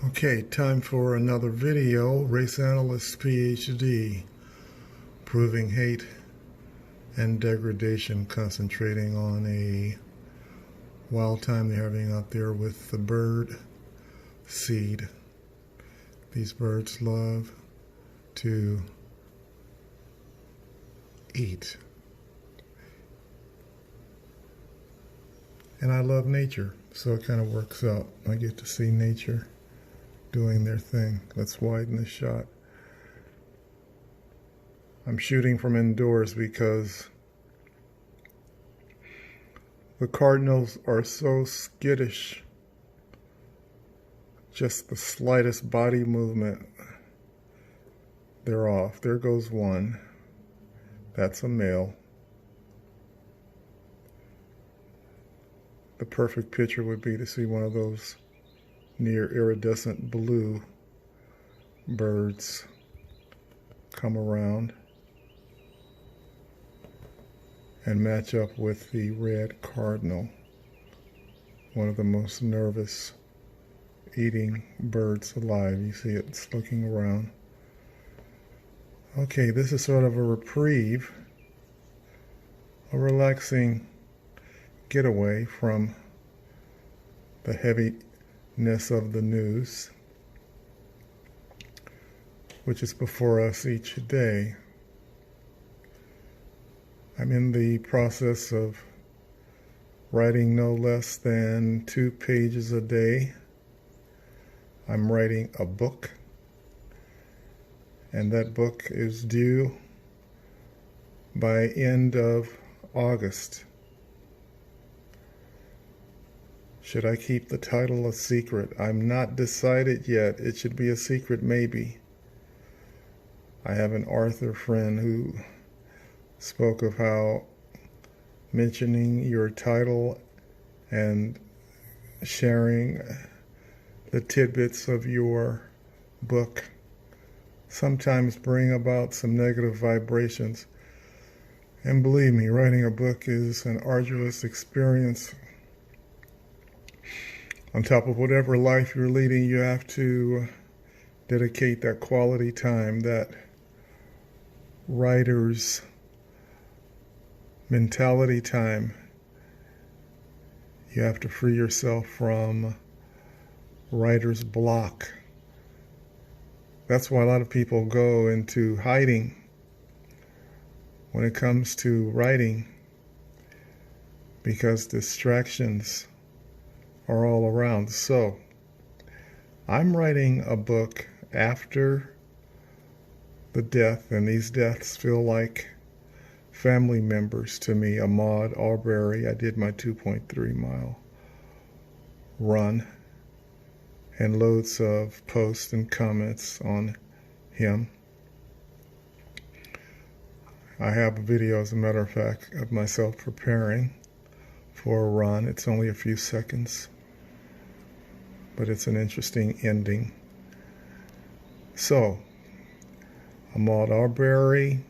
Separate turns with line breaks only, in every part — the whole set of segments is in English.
Okay, time for another video. Race Analyst PhD, proving hate and degradation, concentrating on a wild time they're having out there with the bird seed. These birds love to eat. And I love nature, so it kind of works out. I get to see nature doing their thing. Let's widen the shot. I'm shooting from indoors because the cardinals are so skittish. Just the slightest body movement, they're off. There goes one. That's a male. The perfect picture would be to see one of those near iridescent blue birds come around and match up with the red cardinal, one of the most nervous eating birds alive. You see it's looking around. Okay, this is sort of a reprieve, a relaxing getaway from the heaviness of the news, which is before us each day. I'm in the process of writing no less than 2 pages a day. I'm writing a book, and that book is due by end of August. Should I keep the title a secret? I'm not decided yet. It should be a secret maybe. I have an author friend who spoke of how mentioning your title and sharing the tidbits of your book sometimes bring about some negative vibrations. And believe me, writing a book is an arduous experience. On top of whatever life you're leading, you have to dedicate that quality time, that writer's mentality time. You have to free yourself from writer's block. That's why a lot of people go into hiding when it comes to writing, because distractions are all around. So I'm writing a book after the death, and these deaths feel like family members to me. Ahmaud Arbery, I did my 2.3 mile run and loads of posts and comments on him. I have a video, as a matter of fact, of myself preparing for a run. It's only a few seconds, but it's an interesting ending. So, Ahmaud Arbery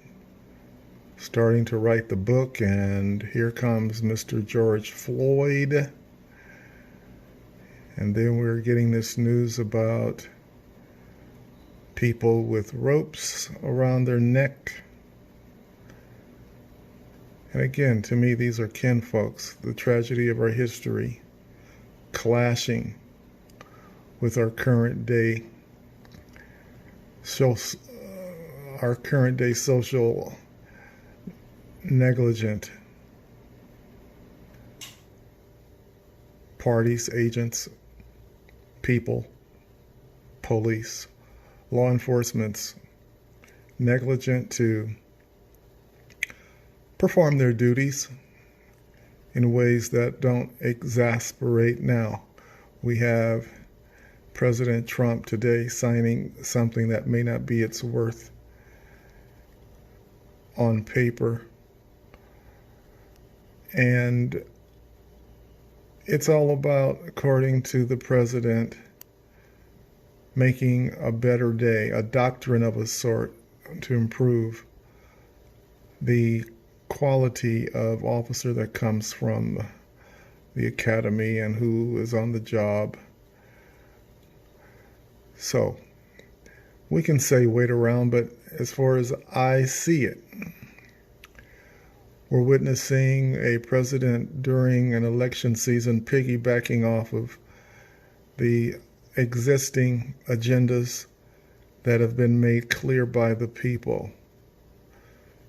starting to write the book, and here comes Mr. George Floyd. And then we're getting this news about people with ropes around their neck. And again, to me, these are kinfolks, the tragedy of our history, clashing with our current day social negligent parties, agents, people, police, law enforcement's negligent to perform their duties in ways that don't exasperate. Now, we have President Trump today signing something that may not be its worth on paper. And it's all about, according to the president, making a better day, a doctrine of a sort to improve the quality of officer that comes from the academy and who is on the job. So we can say wait around, but as far as I see it, we're witnessing a president during an election season piggybacking off of the existing agendas that have been made clear by the people.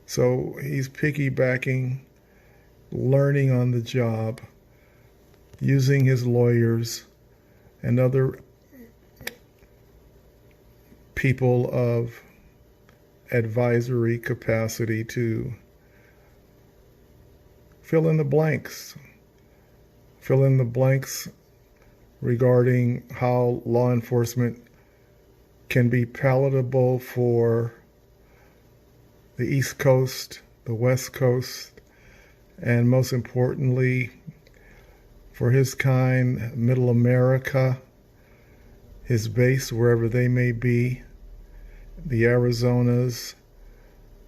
So he's piggybacking, learning on the job, using his lawyers and other people of advisory capacity to fill in the blanks. Fill in the blanks regarding how law enforcement can be palatable for the East Coast, the West Coast, and most importantly, for his kind, Middle America, his base, wherever they may be, the Arizonas,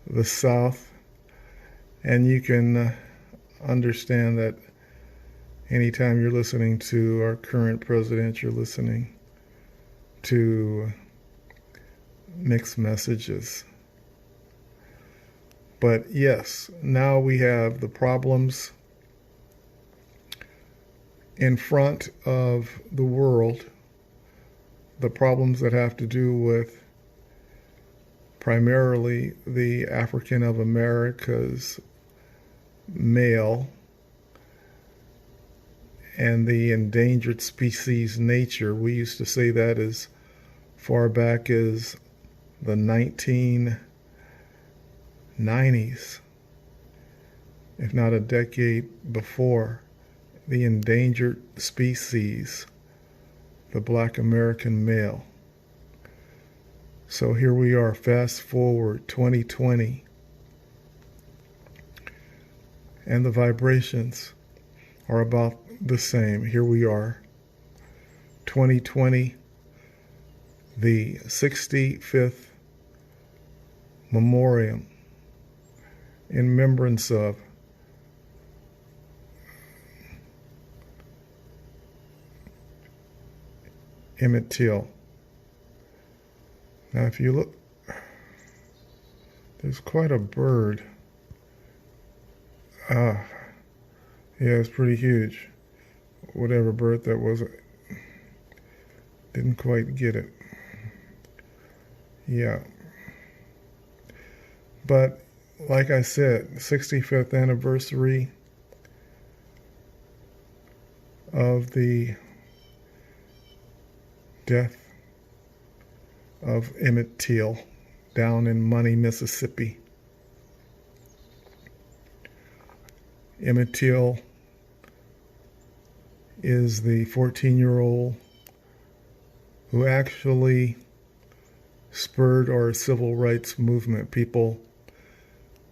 the South, and you can understand that anytime you're listening to our current president, you're listening to mixed messages. But yes, now we have the problems in front of the world, the problems that have to do with primarily the African of America's male and the endangered species nature. We used to say that as far back as the 1990s, if not a decade before. The endangered species, the Black American male. So here we are, fast forward 2020, and the vibrations are about the same. Here we are, 2020, the 65th memoriam in remembrance of Emmett Till. Now if you look, there's quite a bird. Yeah, it's pretty huge. Whatever bird that was, didn't quite get it. Yeah. But like I said, 65th anniversary of the death of Emmett Till down in Money, Mississippi. Emmett Till is the 14-year-old who actually spurred our civil rights movement. People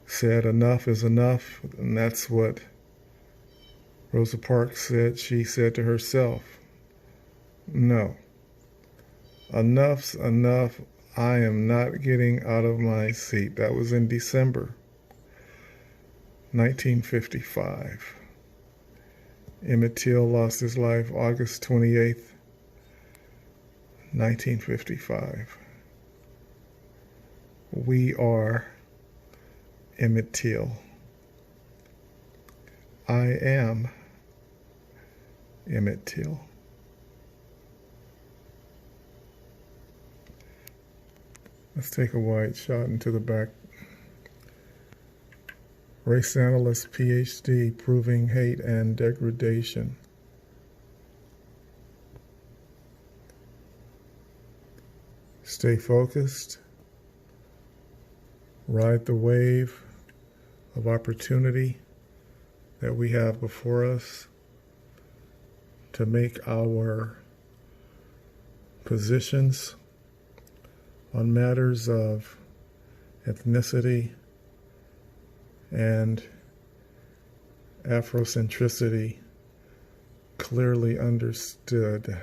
said enough is enough, and that's what Rosa Parks said. She said to herself, no, enough's enough. I am not getting out of my seat. That was in December 1955. Emmett Till lost his life August 28th, 1955. We are Emmett Till. I am Emmett Till. Let's take a wide shot into the back. Race analyst, PhD, proving hate and degradation. Stay focused. Ride the wave of opportunity that we have before us to make our positions on matters of ethnicity and Afrocentricity clearly understood.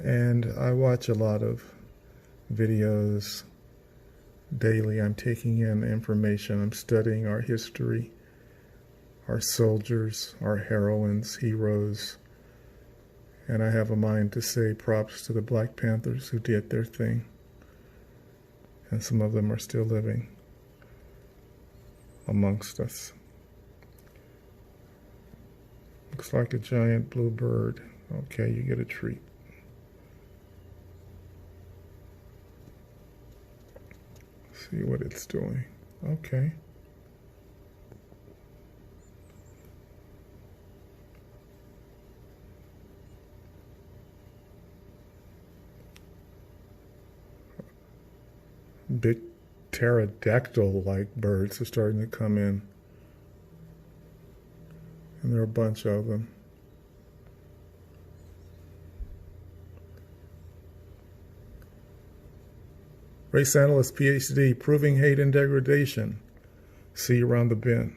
And I watch a lot of videos daily. I'm taking in information. I'm studying our history, our soldiers, our heroines, heroes, And I have a mind to say props to the Black Panthers who did their thing. And some of them are still living amongst us. Looks like a giant blue bird. Okay, you get a treat. See what it's doing. Okay. Big pterodactyl-like birds are starting to come in. And there are a bunch of them. Race analyst, PhD, proving hate and degradation. See you around the bend.